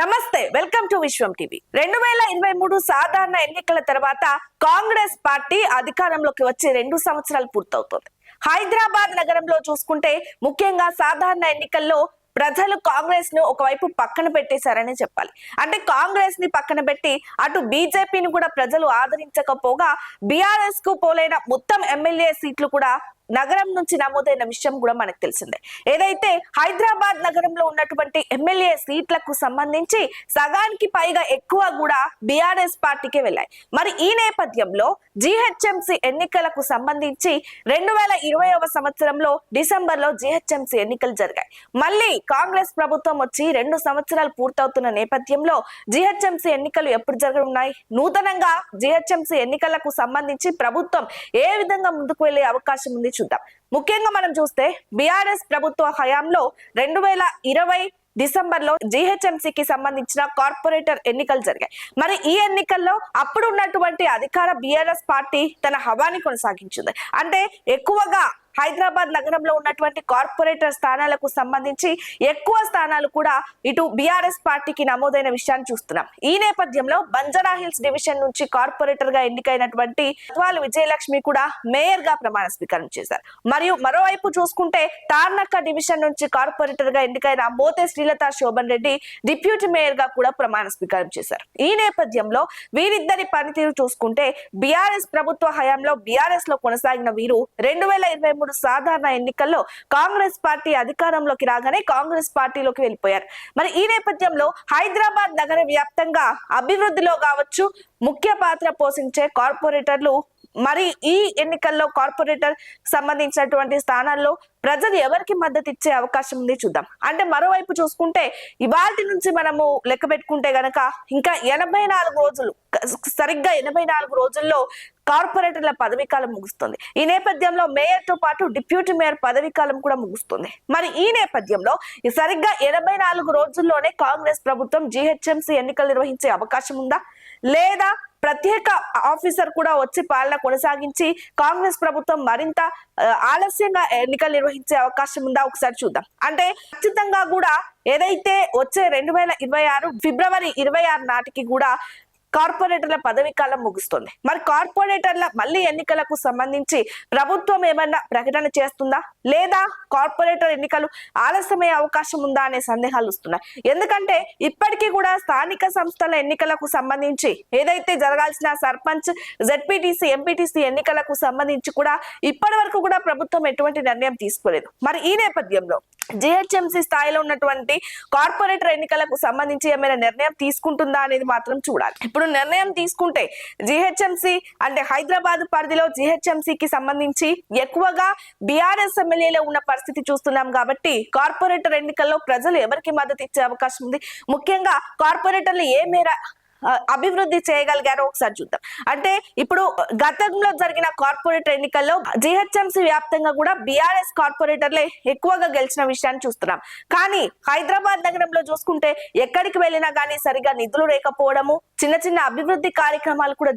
నమస్తే, welcome to Vishwam TV. 2023 సాధారణ ఎన్నికల తర్వాత కాంగ్రెస్ పార్టీ అధికారంలోకి వచ్చి 2 సంవత్సరాలు పూర్తవుతోంది. హైదరాబాద్ నగరంలో చూసుకుంటే ముఖ్యంగా సాధారణ ఎన్నికల్లో ప్రజలు కాంగ్రెస్ ను ఒకవైపు పక్కన పెట్టేశారని చెప్పాలి. అంటే కాంగ్రెస్ ని పక్కన పెట్టి అటు బీజేపీని కూడా ప్రజలు ఆదరించకపోగా బీఆర్ఎస్ కు పోలైన మొత్తం ఎమ్మెల్యే సీట్లు కూడా నగరం నుంచి నమోదైన విషయం కూడా మనకు తెలిసిందే. ఏదైతే హైదరాబాద్ నగరంలో ఉన్నటువంటి ఎమ్మెల్యే సీట్లకు సంబంధించి సగానికి పైగా ఎక్కువ కూడా బీఆర్ఎస్ పార్టీకే వెళ్ళాయి. మరి ఈ నేపథ్యంలో జీహెచ్ఎంసీ ఎన్నికలకు సంబంధించి 2020వ సంవత్సరంలో డిసెంబర్లో జీహెచ్ఎంసీ ఎన్నికలు జరిగాయి. మళ్ళీ కాంగ్రెస్ ప్రభుత్వం వచ్చి 2 సంవత్సరాలు పూర్తవుతున్న నేపథ్యంలో జీహెచ్ఎంసీ ఎన్నికలు ఎప్పుడు జరగనున్నాయి? నూతనంగా జీహెచ్ఎంసీ ఎన్నికలకు సంబంధించి ప్రభుత్వం ఏ విధంగా ముందుకు వెళ్లే అవకాశం ఉంది చూద్దాం. ముఖ్యంగా మనం చూస్తే బీఆర్ఎస్ ప్రభుత్వ హయాంలో 2020 డిసెంబర్లో జీహెచ్ఎంసీకి సంబంధించిన కార్పొరేటర్ ఎన్నికలు జరిగాయి. మరి ఈ ఎన్నికల్లో అప్పుడు ఉన్నటువంటి అధికార బీఆర్ఎస్ పార్టీ తన హవాని కొనసాగించింది. అంటే ఎక్కువగా హైదరాబాద్ నగరంలో ఉన్నటువంటి కార్పొరేటర్ స్థానాలకు సంబంధించి ఎక్కువ స్థానాలు కూడా ఇటు బీఆర్ఎస్ పార్టీకి నమోదైన విషయాన్ని చూస్తున్నాం. ఈ నేపథ్యంలో బంజారా హిల్స్ డివిజన్ నుంచి కార్పొరేటర్ గా ఎన్నికైనటువంటి గద్వాల్ విజయలక్ష్మి కూడా మేయర్ గా ప్రమాణ స్వీకారం చేశారు. మరియు మరోవైపు చూసుకుంటే తార్నక్క డివిజన్ నుంచి కార్పొరేటర్ గా ఎన్నికైన మోతే శ్రీలత శోభన్ రెడ్డి డిప్యూటీ మేయర్ గా కూడా ప్రమాణ స్వీకారం చేశారు. ఈ నేపథ్యంలో వీరిద్దరి పనితీరు చూసుకుంటే బీఆర్ఎస్ ప్రభుత్వ హయాంలో బీఆర్ఎస్ లో కొనసాగిన వీరు 2023 సాధారణ ఎన్నికల్లో కాంగ్రెస్ పార్టీ అధికారంలోకి రాగానే కాంగ్రెస్ పార్టీలోకి వెళ్ళిపోయారు. మరి ఈ నేపథ్యంలో హైదరాబాద్ నగర వ్యాప్తంగా అభివృద్ధిలో కావచ్చు ముఖ్య పాత్ర పోషించే కార్పొరేటర్లు మరి ఈ ఎన్నికల్లో కార్పొరేటర్ సంబంధించినటువంటి స్థానాల్లో ప్రజలు ఎవరికి మద్దతు ఇచ్చే అవకాశం ఉంది చూద్దాం. అంటే మరోవైపు చూసుకుంటే ఇవాటి నుంచి మనము లెక్క పెట్టుకుంటే గనక ఇంకా 84 రోజులు, సరిగ్గా 84 రోజుల్లో కార్పొరేటర్ల పదవీ కాలం ముగుస్తుంది. ఈ నేపథ్యంలో మేయర్ తో పాటు డిప్యూటీ మేయర్ పదవీ కాలం కూడా ముగుస్తుంది. మరి ఈ నేపథ్యంలో సరిగ్గా 84 రోజుల్లోనే కాంగ్రెస్ ప్రభుత్వం జీహెచ్ఎంసీ ఎన్నికలు నిర్వహించే అవకాశం ఉందా, లేదా ప్రత్యేక ఆఫీసర్ కూడా వచ్చి పాలన కొనసాగించి కాంగ్రెస్ ప్రభుత్వం మరింత ఆలస్యంగా ఎన్నికలు నిర్వహించే అవకాశం ఉందా ఒకసారి చూద్దాం. అంటే ఖచ్చితంగా కూడా ఏదైతే వచ్చే 2026 ఫిబ్రవరి 26 నాటికి కూడా కార్పొరేటర్ల పదవీ కాలం ముగుస్తుంది. మరి కార్పొరేటర్ల మళ్ళీ ఎన్నికలకు సంబంధించి ప్రభుత్వం ఏమన్నా ప్రకటన చేస్తుందా, లేదా కార్పొరేటర్ ఎన్నికలు ఆలస్యమయ్యే అవకాశం ఉందా అనే సందేహాలు వస్తున్నాయి. ఎందుకంటే ఇప్పటికీ కూడా స్థానిక సంస్థల ఎన్నికలకు సంబంధించి ఏదైతే జరగాల్సిన సర్పంచ్, జెడ్పీటీసీ, ఎంపీటీసీ ఎన్నికలకు సంబంధించి కూడా ఇప్పటి వరకు కూడా ప్రభుత్వం ఎటువంటి నిర్ణయం తీసుకోలేదు. మరి ఈ నేపథ్యంలో జీహెచ్ఎంసీ స్థాయిలో ఉన్నటువంటి కార్పొరేటర్ ఎన్నికలకు సంబంధించి ఏమైనా నిర్ణయం తీసుకుంటుందా అనేది మాత్రం చూడాలి. ఇప్పుడు నిర్ణయం తీసుకుంటే జీహెచ్ఎంసీ అంటే హైదరాబాద్ పరిధిలో జీహెచ్ఎంసీకి సంబంధించి ఎక్కువగా బీఆర్ఎస్ ఎమ్మెల్యేలో ఉన్న పరిస్థితి చూస్తున్నాం. కాబట్టి కార్పొరేటర్ ఎన్నికల్లో ప్రజలు ఎవరికి మద్దతు ఇచ్చే అవకాశం ఉంది, ముఖ్యంగా కార్పొరేటర్లు ఏ మేర అభివృద్ధి చేయగలిగారో ఒకసారి చూద్దాం. అంటే ఇప్పుడు గతంలో జరిగిన కార్పొరేటర్ ఎన్నికల్లో జీహెచ్ఎంసీ వ్యాప్తంగా కూడా బీఆర్ఎస్ కార్పొరేటర్లే ఎక్కువగా గెలిచిన విషయాన్ని చూస్తున్నాం. కానీ హైదరాబాద్ నగరంలో చూసుకుంటే ఎక్కడికి వెళ్ళినా కానీ సరిగా నిధులు లేకపోవడము, చిన్న చిన్న అభివృద్ధి కార్యక్రమాలు కూడా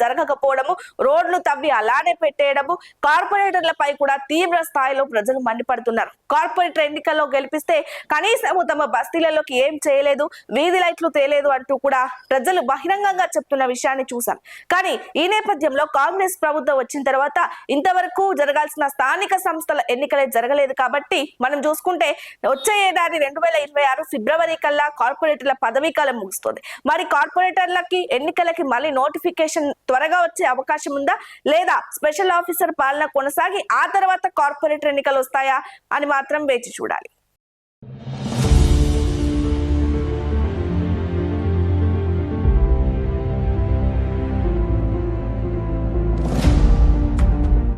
జరగకపోవడము, రోడ్లు తవ్వి అలానే పెట్టేయడము, కార్పొరేటర్లపై కూడా తీవ్ర స్థాయిలో ప్రజలు మండిపడుతున్నారు. కార్పొరేటర్ ఎన్నికల్లో గెలిపిస్తే కనీసం తమ బస్తీలలోకి ఏం చేయలేదు, వీధి లైట్లు తేలేదు అంటూ కూడా ప్రజలు బహిరంగంగా చెప్తున్న విషయాన్ని చూసాం. కానీ ఈ నేపథ్యంలో కాంగ్రెస్ ప్రభుత్వం వచ్చిన తర్వాత ఇంతవరకు జరగాల్సిన స్థానిక సంస్థల ఎన్నికలే జరగలేదు. కాబట్టి మనం చూసుకుంటే వచ్చే ఏడాది 2026 ఫిబ్రవరి కల్లా కార్పొరేటర్ల పదవీ కాలం ముగుస్తుంది. మరి కార్పొరేటర్లకి ఎన్నికలకి మళ్ళీ నోటిఫికేషన్ త్వరగా వచ్చే అవకాశం ఉందా, లేదా స్పెషల్ ఆఫీసర్ పాలన కొనసాగి ఆ తర్వాత కార్పొరేటర్ ఎన్నికలు వస్తాయా అని మాత్రం వేచి చూడాలి.